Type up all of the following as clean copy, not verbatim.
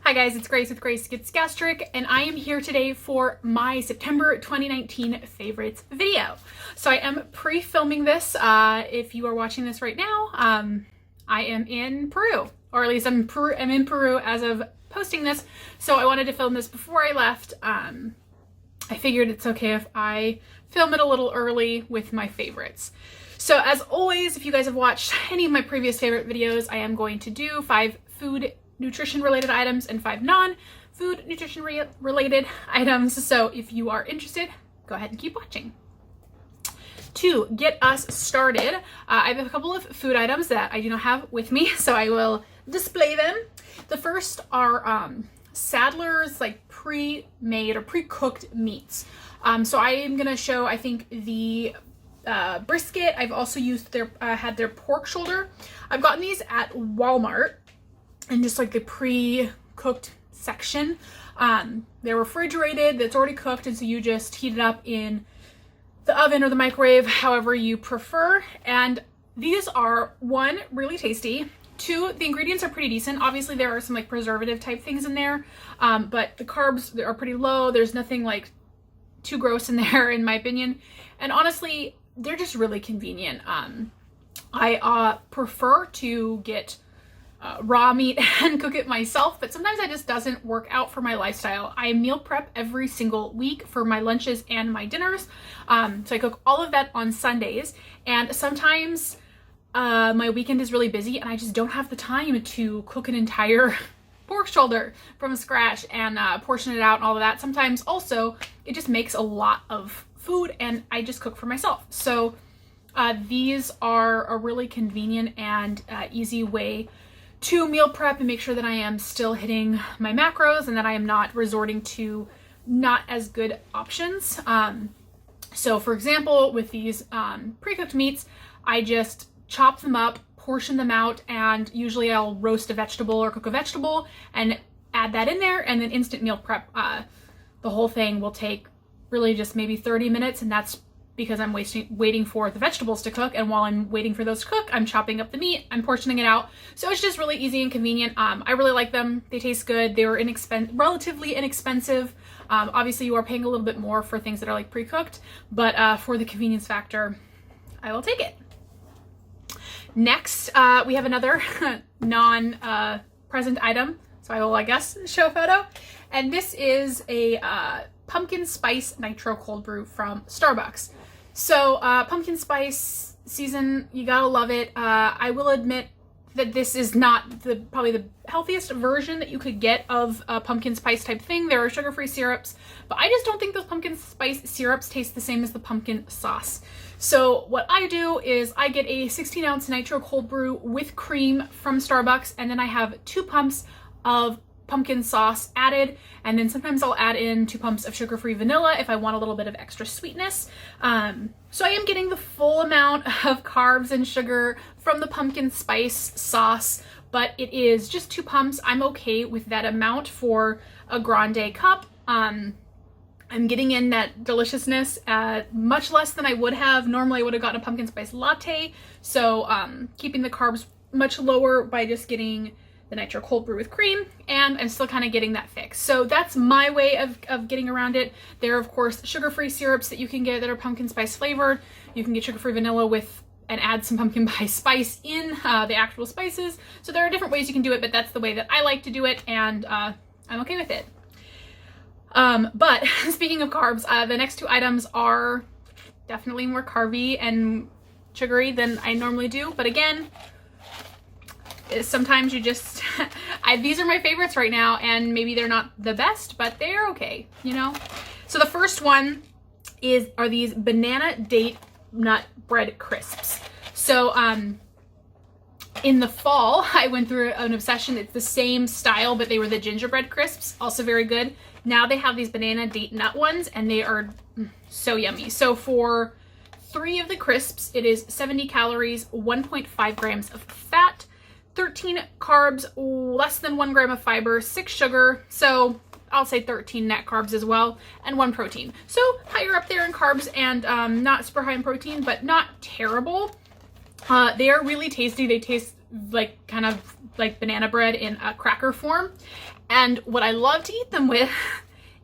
Hi guys, it's Grace with Grace Gets Gastric, and I am here today for my September 2019 favorites video. So I am pre-filming this. If you are watching this right now, I am in Peru, or at least I'm in Peru as of posting this. So I wanted to film this before I left. I figured it's okay if I film it a little early with my favorites. So as always, if you guys have watched any of my previous favorite videos, I am going to do 5 food nutrition related items and 5 non-food nutrition related items. So if you are interested, go ahead and keep watching. To get us started, I have a couple of food items that I do not have with me, so I will display them. The first are Sadlers, like pre-made or pre-cooked meats. So I am gonna show, I think, the brisket. I've also used had their pork shoulder. I've gotten these at Walmart in just like the pre-cooked section. They're refrigerated, that's already cooked, and so you just heat it up in the oven or the microwave, however you prefer. And these are, 1, really tasty. 2, the ingredients are pretty decent. Obviously there are some like preservative type things in there, but the carbs are pretty low. There's nothing like too gross in there in my opinion. And honestly, they're just really convenient. I prefer to get raw meat and cook it myself, but sometimes that just doesn't work out for my lifestyle. I meal prep every single week for my lunches and my dinners. So I cook all of that on Sundays, and sometimes my weekend is really busy and I just don't have the time to cook an entire pork shoulder from scratch and portion it out and all of that. Sometimes also it just makes a lot of food and I just cook for myself. So these are a really convenient and easy way to meal prep and make sure that I am still hitting my macros and that I am not resorting to not as good options. So for example, with these pre-cooked meats, I just chop them up, portion them out, and usually I'll roast a vegetable or cook a vegetable and add that in there, and then instant meal prep. The whole thing will take really just maybe 30 minutes, and that's because I'm waiting for the vegetables to cook, and while I'm waiting for those to cook, I'm chopping up the meat, I'm portioning it out. So it's just really easy and convenient. I really like them. They taste good. They were relatively inexpensive. Obviously you are paying a little bit more for things that are like pre-cooked, but for the convenience factor, I will take it. Next, we have another non-present item. So I will, I guess, show a photo. And this is a pumpkin spice nitro cold brew from Starbucks. So pumpkin spice season, you gotta love it. I will admit that this is not probably the healthiest version that you could get of a pumpkin spice type thing. There are sugar-free syrups, but I just don't think those pumpkin spice syrups taste the same as the pumpkin sauce. So what I do is I get a 16-ounce nitro cold brew with cream from Starbucks, and then I have 2 pumps of pumpkin sauce added, and then sometimes I'll add in 2 pumps of sugar-free vanilla if I want a little bit of extra sweetness. So I am getting the full amount of carbs and sugar from the pumpkin spice sauce, but it is just 2 pumps. I'm okay with that amount for a grande cup. I'm getting in that deliciousness much less than I would have. Normally I would have gotten a pumpkin spice latte, so keeping the carbs much lower by just getting the nitro cold brew with cream, and I'm still kind of getting that fix. So that's my way of getting around it. There are of course sugar-free syrups that you can get that are pumpkin spice flavored. You can get sugar-free vanilla with and add some pumpkin spice in the actual spices. So there are different ways you can do it, but that's the way that I like to do it, and I'm okay with it. But speaking of carbs, the next 2 items are definitely more carby and sugary than I normally do, but again, sometimes you just these are my favorites right now, and maybe they're not the best, but they're okay, you know. So the first one are these banana date nut bread crisps. So in the fall I went through an obsession. It's the same style, but they were the gingerbread crisps, also very good. Now they have these banana date nut ones, and they are so yummy. So for 3 of the crisps, it is 70 calories, 1.5 grams of fat, 13 carbs, less than 1 gram of fiber, 6 sugar, so I'll say 13 net carbs as well, and 1 protein. So higher up there in carbs, and not super high in protein, but not terrible. They are really tasty. They taste like kind of like banana bread in a cracker form. And what I love to eat them with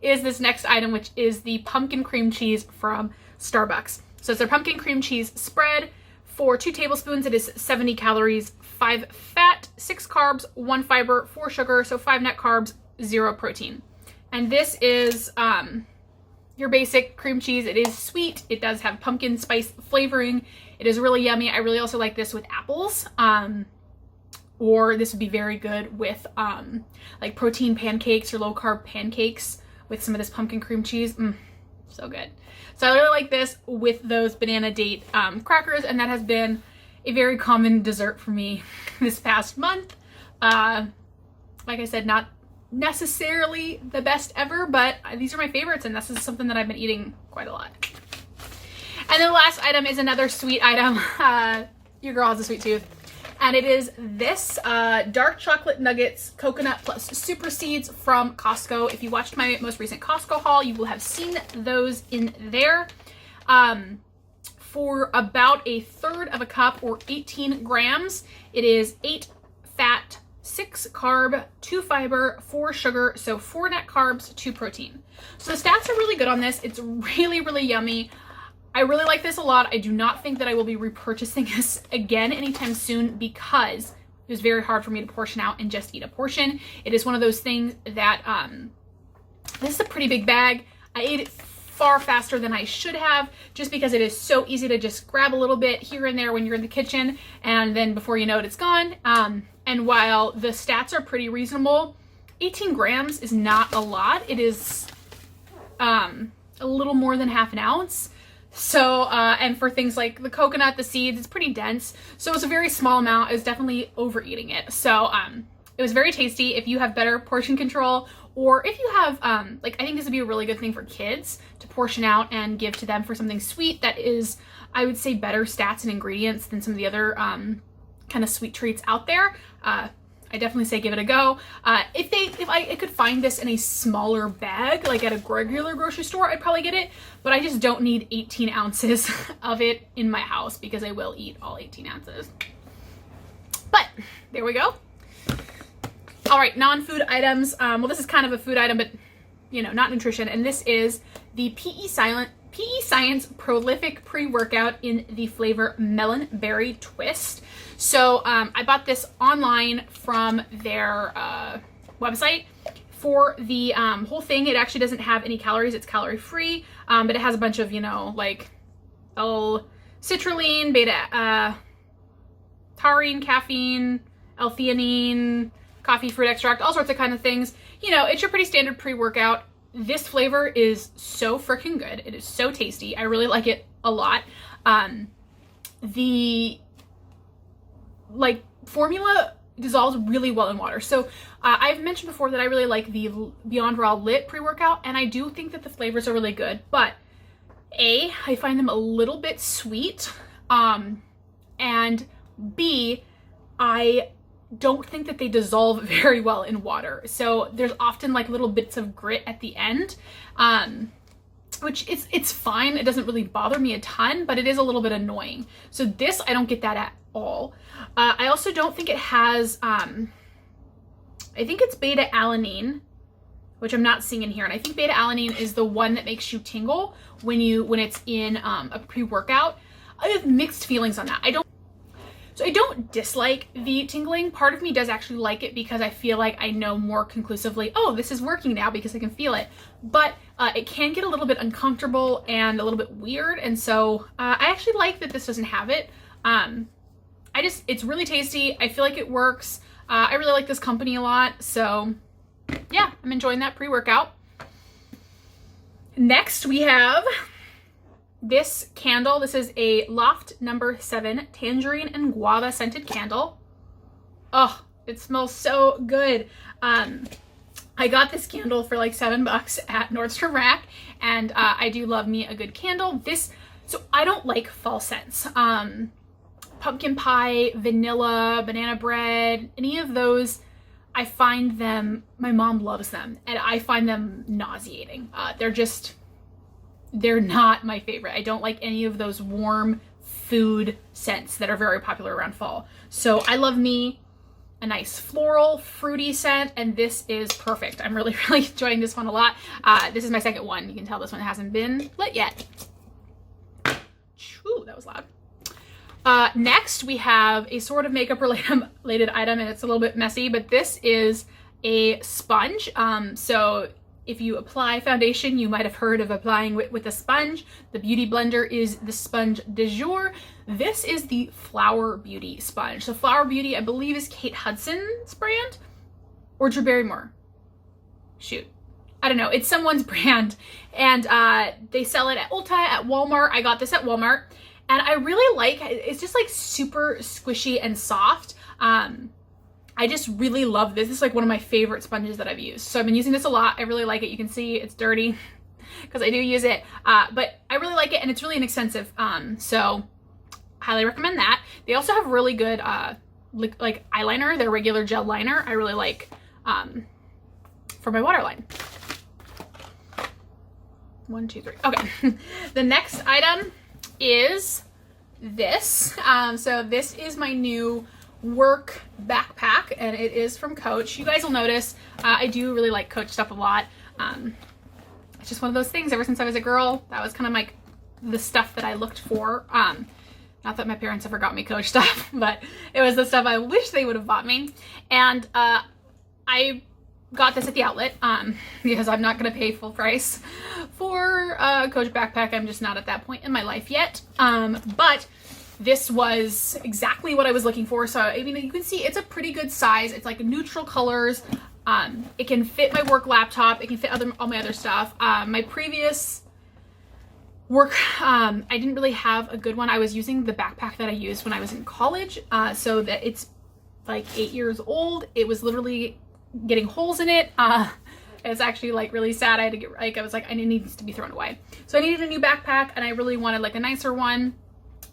is this next item, which is the pumpkin cream cheese from Starbucks. So it's their pumpkin cream cheese spread. For 2 tablespoons, it is 70 calories, 5 fat, 6 carbs, 1 fiber, 4 sugar, so 5 net carbs, 0 protein. And this is your basic cream cheese. It is sweet. It does have pumpkin spice flavoring. It is really yummy. I really also like this with apples. Or this would be very good with like protein pancakes or low carb pancakes with some of this pumpkin cream cheese. So good. So I really like this with those banana date crackers, and that has been a very common dessert for me this past month. Like I said, not necessarily the best ever, but these are my favorites, and this is something that I've been eating quite a lot. And then the last item is another sweet item. Your girl has a sweet tooth. And it is this dark chocolate nuggets, coconut plus super seeds from Costco. If you watched my most recent Costco haul, you will have seen those in there. For about 1/3 of a cup, or 18 grams, it is 8 fat, 6 carb, 2 fiber, 4 sugar, so 4 net carbs, 2 protein. So the stats are really good on this. It's really, really yummy. I really like this a lot. I do not think that I will be repurchasing this again anytime soon because it was very hard for me to portion out and just eat a portion. It is one of those things that, this is a pretty big bag. I ate it far faster than I should have just because it is so easy to just grab a little bit here and there when you're in the kitchen, and then before you know it, it's gone. And while the stats are pretty reasonable, 18 grams is not a lot. It is a little more than half an ounce. So, and for things like the coconut, the seeds, it's pretty dense. So it's a very small amount. I was definitely overeating it. So, it was very tasty. If you have better portion control, or if you have, like, I think this would be a really good thing for kids to portion out and give to them for something sweet that is, I would say, better stats and ingredients than some of the other, kind of sweet treats out there. I definitely say give it a go. If I could find this in a smaller bag, like at a regular grocery store, I'd probably get it, but I just don't need 18 ounces of it in my house because I will eat all 18 ounces. But there we go. All right, non-food items. Well, this is kind of a food item, but you know, not nutrition. And this is the PE Science Prolific Pre-Workout in the flavor Melon Berry Twist. So I bought this online from their website. For the whole thing, it actually doesn't have any calories. It's calorie free, but it has a bunch of, you know, like L-citrulline, beta taurine, caffeine, L-theanine, coffee fruit extract, all sorts of kind of things. You know, it's your pretty standard pre-workout. This flavor is so freaking good. It is so tasty. I really like it a lot. The formula dissolves really well in water. So I've mentioned before that I really like the Beyond Raw Lit pre-workout, and I do think that the flavors are really good, but I find them a little bit sweet, and B, I don't think that they dissolve very well in water. So there's often like little bits of grit at the end, which it's fine. It doesn't really bother me a ton, but it is a little bit annoying. So this, I don't get that at all. I also don't think it has, I think it's beta alanine, which I'm not seeing in here. And I think beta alanine is the one that makes you tingle when it's in a pre-workout. I have mixed feelings on that. So I don't dislike the tingling. Part of me does actually like it because I feel like I know more conclusively, oh, this is working now because I can feel it. But it can get a little bit uncomfortable and a little bit weird. And so I actually like that this doesn't have it. It's really tasty. I feel like it works. I really like this company a lot. So yeah, I'm enjoying that pre-workout. Next we have this candle. This is a Loft No. 7 Tangerine and Guava scented candle. Oh, it smells so good. I got this candle for like $7 at Nordstrom Rack, and I do love me a good candle. So I don't like fall scents. Pumpkin pie, vanilla, banana bread, any of those, I find them, my mom loves them, and I find them nauseating. They're not my favorite. I don't like any of those warm food scents that are very popular around fall. So I love me a nice floral, fruity scent, and this is perfect. I'm really, really enjoying this one a lot. This is my second one. You can tell this one hasn't been lit yet. Ooh, that was loud. Next, we have a sort of makeup related item, and it's a little bit messy, but this is a sponge. So if you apply foundation, you might have heard of applying with a sponge. The Beauty Blender is the sponge du jour. This is the Flower Beauty sponge. So Flower Beauty, I believe, is Kate Hudson's brand, or Drew Barrymore. Shoot, I don't know. It's someone's brand, and they sell it at Ulta, at Walmart. I got this at Walmart, and I really like. It's just like super squishy and soft. I just really love this. This is like one of my favorite sponges that I've used. So I've been using this a lot. I really like it. You can see it's dirty because I do use it, but I really like it, and it's really inexpensive. So highly recommend that. They also have really good like eyeliner, their regular gel liner. I really like for my waterline. 1, 2, 3. Okay. The next item is this. So this is my new work backpack, and it is from Coach. You guys will notice I do really like Coach stuff a lot. It's just one of those things. Ever since I was a girl, that was kind of like the stuff that I looked for. Not that my parents ever got me Coach stuff, but it was the stuff I wish they would have bought me. And I got this at the outlet because I'm not going to pay full price for a Coach backpack. I'm just not at that point in my life yet. But this was exactly what I was looking for. So, I mean, you can see it's a pretty good size. It's like neutral colors. It can fit my work laptop. It can fit all my other stuff. My previous work, I didn't really have a good one. I was using the backpack that I used when I was in college. So that it's like 8 years old. It was literally getting holes in it. It's actually like really sad. I had to get, like, I was like, I needs to be thrown away. So I needed a new backpack, and I really wanted like a nicer one.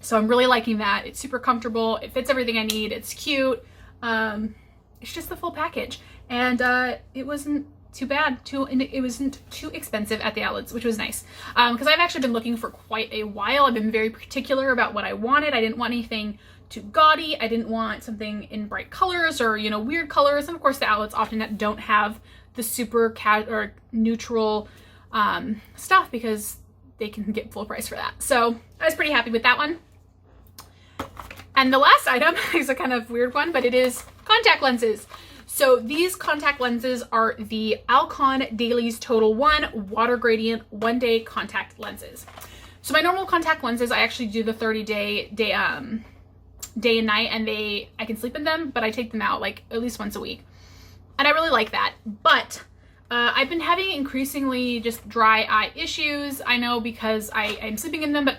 So I'm really liking that. It's super comfortable. It fits everything I need. It's cute. It's just the full package. And it wasn't too bad. It wasn't too expensive at the outlets, which was nice. Because I've actually been looking for quite a while. I've been very particular about what I wanted. I didn't want anything too gaudy. I didn't want something in bright colors or, you know, weird colors. And of course the outlets often don't have the super or neutral stuff because they can get full price for that. So I was pretty happy with that one. And the last item is a kind of weird one, but it is contact lenses. So these contact lenses are the Alcon Dailies Total 1 Water Gradient 1-Day Contact Lenses. So my normal contact lenses, I actually do the 30-day day and night, and I can sleep in them, but I take them out like at least once a week. And I really like that. But I've been having increasingly just dry eye issues. I know because I'm sleeping in them, but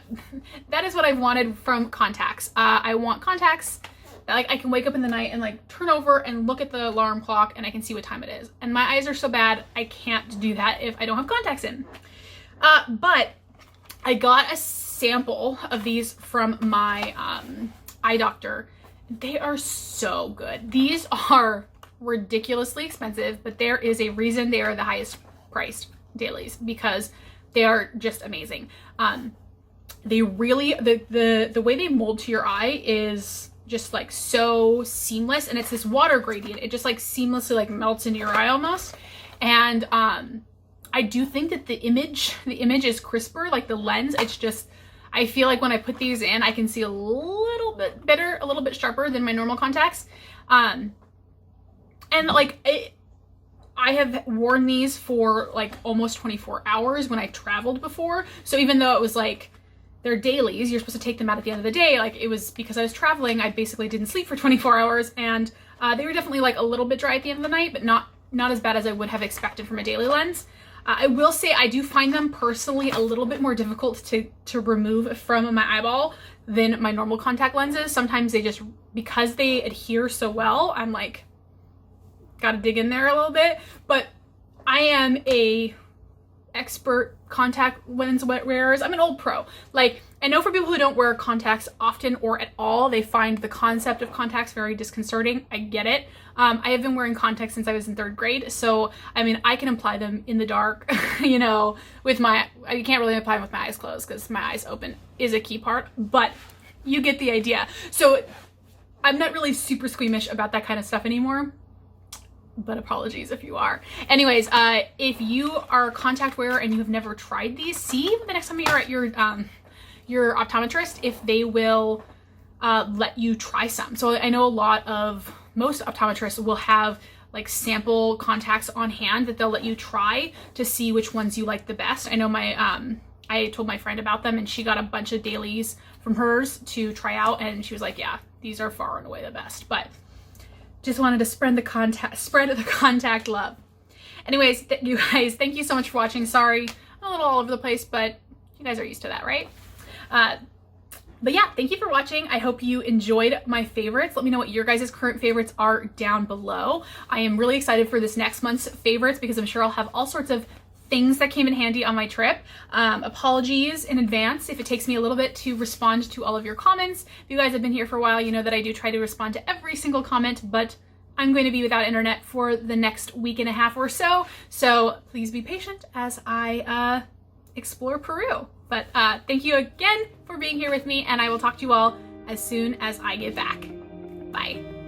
that is what I wanted from contacts. I want contacts that like I can wake up in the night and like turn over and look at the alarm clock and I can see what time it is. And my eyes are so bad, I can't do that if I don't have contacts in. But I got a sample of these from my eye doctor. They are so good. These are ridiculously expensive, but there is a reason they are the highest priced dailies, because they are just amazing. They really, the way they mold to your eye is just like so seamless, and it's this water gradient. It just like seamlessly like melts into your eye almost. And I do think that the image is crisper, like the lens. It's just, I feel like when I put these in, I can see a little bit better, a little bit sharper than my normal contacts. And like I have worn these for like almost 24 hours when I traveled before. So even though it was like they're dailies, you're supposed to take them out at the end of the day. Like it was because I was traveling, I basically didn't sleep for 24 hours, and they were definitely like a little bit dry at the end of the night, but not as bad as I would have expected from a daily lens. I will say I do find them personally a little bit more difficult to remove from my eyeball than my normal contact lenses. Sometimes they just, because they adhere so well, I'm like, gotta dig in there a little bit. But I am a expert contact lens wearers. I'm an old pro. Like, I know for people who don't wear contacts often or at all, they find the concept of contacts very disconcerting. I get it. I have been wearing contacts since I was in 3rd grade. So, I mean, I can apply them in the dark, you know, I can't really apply them with my eyes closed because my eyes open is a key part, but you get the idea. So I'm not really super squeamish about that kind of stuff anymore, but apologies if you are. Anyways, if you are a contact wearer and you have never tried these, see the next time you're at your optometrist if they will let you try some. So I know most optometrists will have like sample contacts on hand that they'll let you try to see which ones you like the best. I know I told my friend about them and she got a bunch of dailies from hers to try out and she was like, yeah, these are far and away the best. But just wanted to spread the contact love. Anyways, you guys, thank you so much for watching. Sorry, I'm a little all over the place, but you guys are used to that, right? But yeah, thank you for watching. I hope you enjoyed my favorites. Let me know what your guys' current favorites are down below. I am really excited for this next month's favorites because I'm sure I'll have all sorts of things that came in handy on my trip. Apologies in advance if it takes me a little bit to respond to all of your comments. If you guys have been here for a while, you know that I do try to respond to every single comment, but I'm going to be without internet for the next week and a half or so. So please be patient as I explore Peru. But thank you again for being here with me, and I will talk to you all as soon as I get back. Bye.